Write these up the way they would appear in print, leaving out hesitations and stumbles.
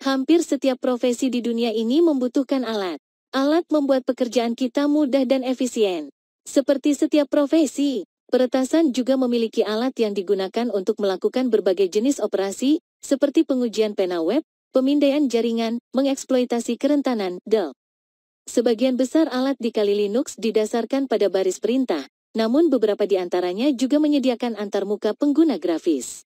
Hampir setiap profesi di dunia ini membutuhkan alat. Alat membuat pekerjaan kita mudah dan efisien. Seperti setiap profesi, peretasan juga memiliki alat yang digunakan untuk melakukan berbagai jenis operasi, seperti pengujian pena web, pemindaian jaringan, mengeksploitasi kerentanan, DLL. Sebagian besar alat di Kali Linux didasarkan pada baris perintah, namun beberapa di antaranya juga menyediakan antarmuka pengguna grafis.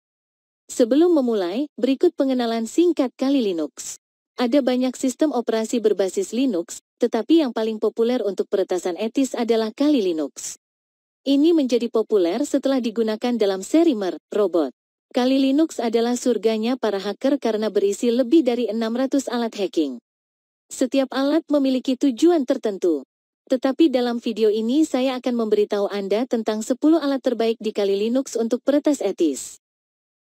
Sebelum memulai, berikut pengenalan singkat Kali Linux. Ada banyak sistem operasi berbasis Linux, tetapi yang paling populer untuk peretasan etis adalah Kali Linux. Ini menjadi populer setelah digunakan dalam seri Mer, robot. Kali Linux adalah surganya para hacker karena berisi lebih dari 600 alat hacking. Setiap alat memiliki tujuan tertentu. Tetapi dalam video ini saya akan memberitahu Anda tentang 10 alat terbaik di Kali Linux untuk peretas etis.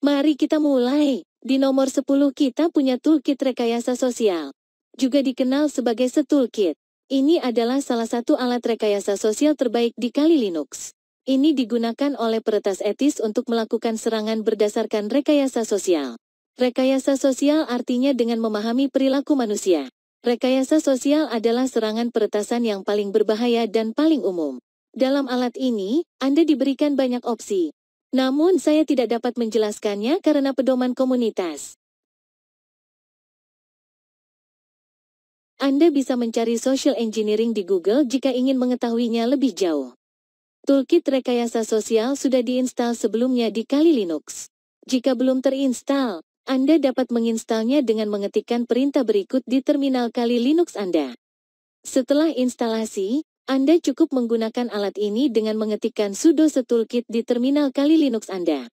Mari kita mulai. Di nomor 10 kita punya toolkit rekayasa sosial. Juga dikenal sebagai SeToolkit. Ini adalah salah satu alat rekayasa sosial terbaik di Kali Linux. Ini digunakan oleh peretas etis untuk melakukan serangan berdasarkan rekayasa sosial. Rekayasa sosial artinya dengan memahami perilaku manusia. Rekayasa sosial adalah serangan peretasan yang paling berbahaya dan paling umum. Dalam alat ini, Anda diberikan banyak opsi. Namun saya tidak dapat menjelaskannya karena pedoman komunitas. Anda bisa mencari social engineering di Google jika ingin mengetahuinya lebih jauh. Toolkit rekayasa sosial sudah diinstal sebelumnya di Kali Linux. Jika belum terinstal, Anda dapat menginstalnya dengan mengetikkan perintah berikut di terminal Kali Linux Anda. Setelah instalasi, Anda cukup menggunakan alat ini dengan mengetikkan sudo SeToolkit di terminal Kali Linux Anda.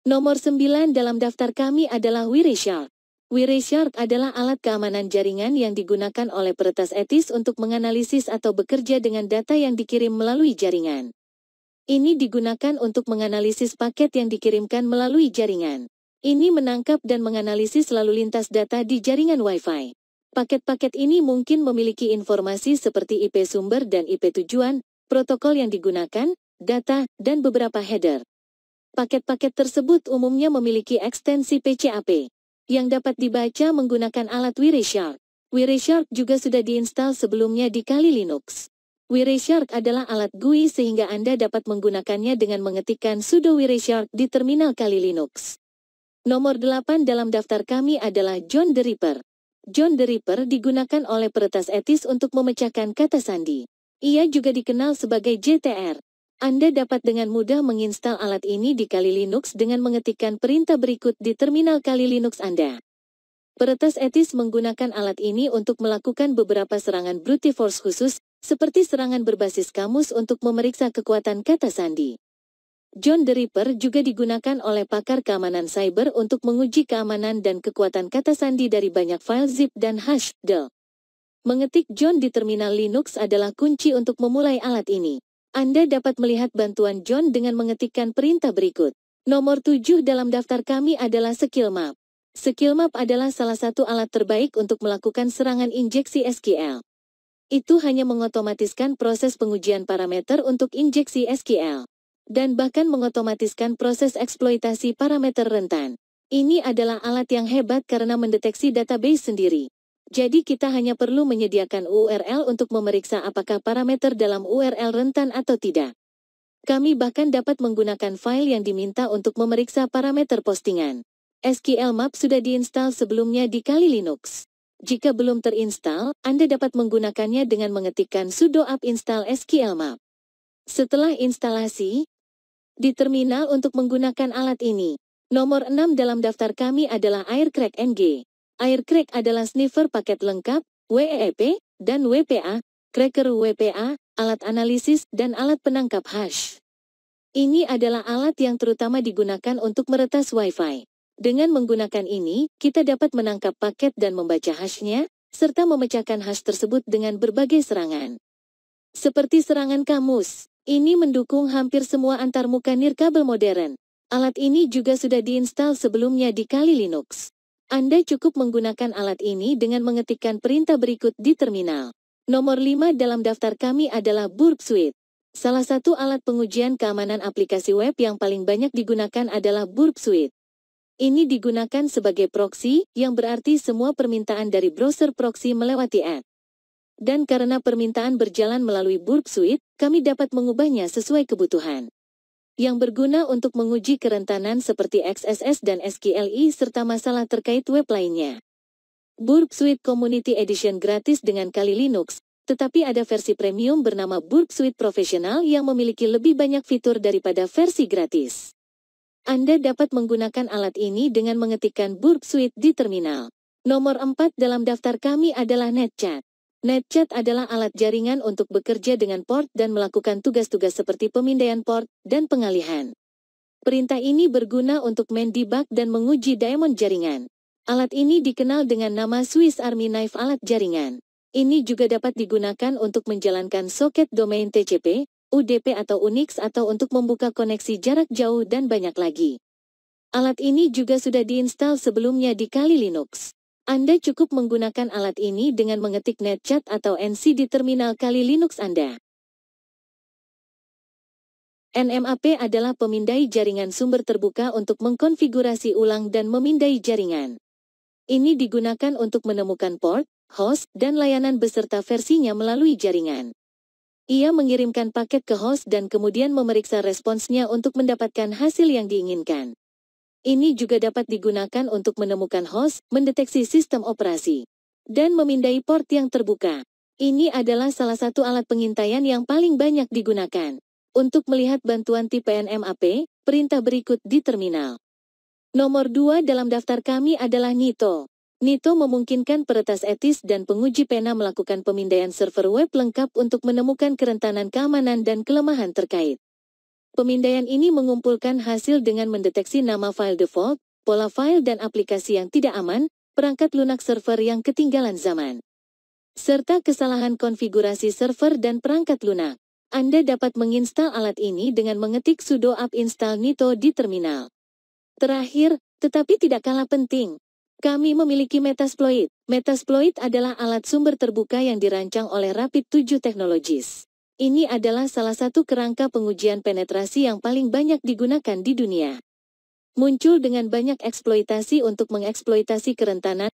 Nomor 9 dalam daftar kami adalah Wireshark. Wireshark adalah alat keamanan jaringan yang digunakan oleh peretas etis untuk menganalisis atau bekerja dengan data yang dikirim melalui jaringan. Ini digunakan untuk menganalisis paket yang dikirimkan melalui jaringan. Ini menangkap dan menganalisis lalu lintas data di jaringan Wi-Fi. Paket-paket ini mungkin memiliki informasi seperti IP sumber dan IP tujuan, protokol yang digunakan, data, dan beberapa header. Paket-paket tersebut umumnya memiliki ekstensi PCAP, yang dapat dibaca menggunakan alat Wireshark. Wireshark juga sudah diinstal sebelumnya di Kali Linux. Wireshark adalah alat GUI sehingga Anda dapat menggunakannya dengan mengetikkan sudo Wireshark di terminal Kali Linux. Nomor 8 dalam daftar kami adalah John the Ripper. John the Ripper digunakan oleh peretas etis untuk memecahkan kata sandi. Ia juga dikenal sebagai JTR. Anda dapat dengan mudah menginstal alat ini di Kali Linux dengan mengetikkan perintah berikut di terminal Kali Linux Anda. Peretas etis menggunakan alat ini untuk melakukan beberapa serangan brute force khusus, seperti serangan berbasis kamus untuk memeriksa kekuatan kata sandi. John the Ripper juga digunakan oleh pakar keamanan cyber untuk menguji keamanan dan kekuatan kata sandi dari banyak file zip dan hash, DLL. Mengetik John di terminal Linux adalah kunci untuk memulai alat ini. Anda dapat melihat bantuan John dengan mengetikkan perintah berikut. Nomor 7 dalam daftar kami adalah Skillmap. Skillmap adalah salah satu alat terbaik untuk melakukan serangan injeksi SQL. Itu hanya mengotomatiskan proses pengujian parameter untuk injeksi SQL. Dan bahkan mengotomatiskan proses eksploitasi parameter rentan. Ini adalah alat yang hebat karena mendeteksi database sendiri. Jadi kita hanya perlu menyediakan URL untuk memeriksa apakah parameter dalam URL rentan atau tidak. Kami bahkan dapat menggunakan file yang diminta untuk memeriksa parameter postingan. Skillmap sudah diinstal sebelumnya di Kali Linux. Jika belum terinstall, Anda dapat menggunakannya dengan mengetikkan sudo apt install Skillmap. Setelah instalasi, di terminal untuk menggunakan alat ini. Nomor 6 dalam daftar kami adalah Aircrack NG. Aircrack adalah sniffer paket lengkap, WEP, dan WPA, cracker WPA, alat analisis, dan alat penangkap hash. Ini adalah alat yang terutama digunakan untuk meretas Wi-Fi. Dengan menggunakan ini, kita dapat menangkap paket dan membaca hashnya, serta memecahkan hash tersebut dengan berbagai serangan. Seperti serangan kamus. Ini mendukung hampir semua antarmuka nirkabel modern. Alat ini juga sudah diinstal sebelumnya di Kali Linux. Anda cukup menggunakan alat ini dengan mengetikkan perintah berikut di terminal. Nomor 5 dalam daftar kami adalah Burp Suite. Salah satu alat pengujian keamanan aplikasi web yang paling banyak digunakan adalah Burp Suite. Ini digunakan sebagai proxy, yang berarti semua permintaan dari browser proxy melewati ad. Dan karena permintaan berjalan melalui Burp Suite, kami dapat mengubahnya sesuai kebutuhan. Yang berguna untuk menguji kerentanan seperti XSS dan SQLi serta masalah terkait web lainnya. Burp Suite Community Edition gratis dengan Kali Linux, tetapi ada versi premium bernama Burp Suite Professional yang memiliki lebih banyak fitur daripada versi gratis. Anda dapat menggunakan alat ini dengan mengetikkan Burp Suite di terminal. Nomor 4 dalam daftar kami adalah NetChat. NetChat adalah alat jaringan untuk bekerja dengan port dan melakukan tugas-tugas seperti pemindaian port dan pengalihan. Perintah ini berguna untuk mendebug dan menguji daemon jaringan. Alat ini dikenal dengan nama Swiss Army Knife alat jaringan. Ini juga dapat digunakan untuk menjalankan soket domain TCP, UDP atau Unix atau untuk membuka koneksi jarak jauh dan banyak lagi. Alat ini juga sudah diinstal sebelumnya di Kali Linux. Anda cukup menggunakan alat ini dengan mengetik netchat atau NC di terminal Kali Linux Anda. NMAP adalah pemindai jaringan sumber terbuka untuk mengkonfigurasi ulang dan memindai jaringan. Ini digunakan untuk menemukan port, host, dan layanan beserta versinya melalui jaringan. Ia mengirimkan paket ke host dan kemudian memeriksa responsnya untuk mendapatkan hasil yang diinginkan. Ini juga dapat digunakan untuk menemukan host, mendeteksi sistem operasi, dan memindai port yang terbuka. Ini adalah salah satu alat pengintaian yang paling banyak digunakan. Untuk melihat bantuan tipe NMAP, perintah berikut di terminal. Nomor 2 dalam daftar kami adalah Nito. Nito memungkinkan peretas etis dan penguji pena melakukan pemindaian server web lengkap untuk menemukan kerentanan keamanan dan kelemahan terkait. Pemindaian ini mengumpulkan hasil dengan mendeteksi nama file default, pola file dan aplikasi yang tidak aman, perangkat lunak server yang ketinggalan zaman, serta kesalahan konfigurasi server dan perangkat lunak. Anda dapat menginstal alat ini dengan mengetik sudo apt install Nito di terminal. Terakhir, tetapi tidak kalah penting, kami memiliki Metasploit. Metasploit adalah alat sumber terbuka yang dirancang oleh Rapid7 Technologies. Ini adalah salah satu kerangka pengujian penetrasi yang paling banyak digunakan di dunia. Muncul dengan banyak eksploitasi untuk mengeksploitasi kerentanan